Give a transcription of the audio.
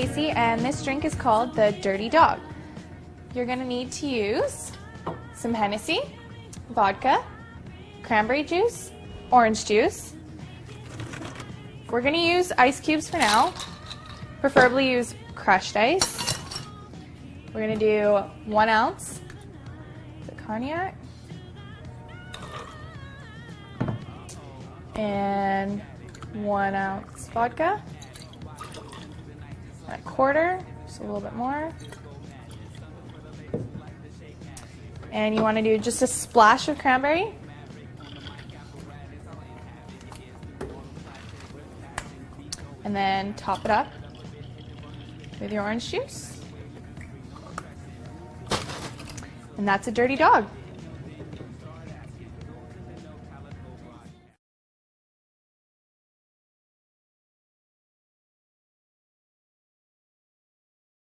Stacy, and this drink is called the Dirty Dog. You're going to need to use some Hennessy, vodka, cranberry juice, orange juice. We're going to use ice cubes for now. Preferably use crushed ice. We're going to do 1 ounce of cognac and 1 ounce vodka. A quarter, just a little bit more. And you want to do just a splash of cranberry. And then top it up with your orange juice. And that's a Dirty Dog.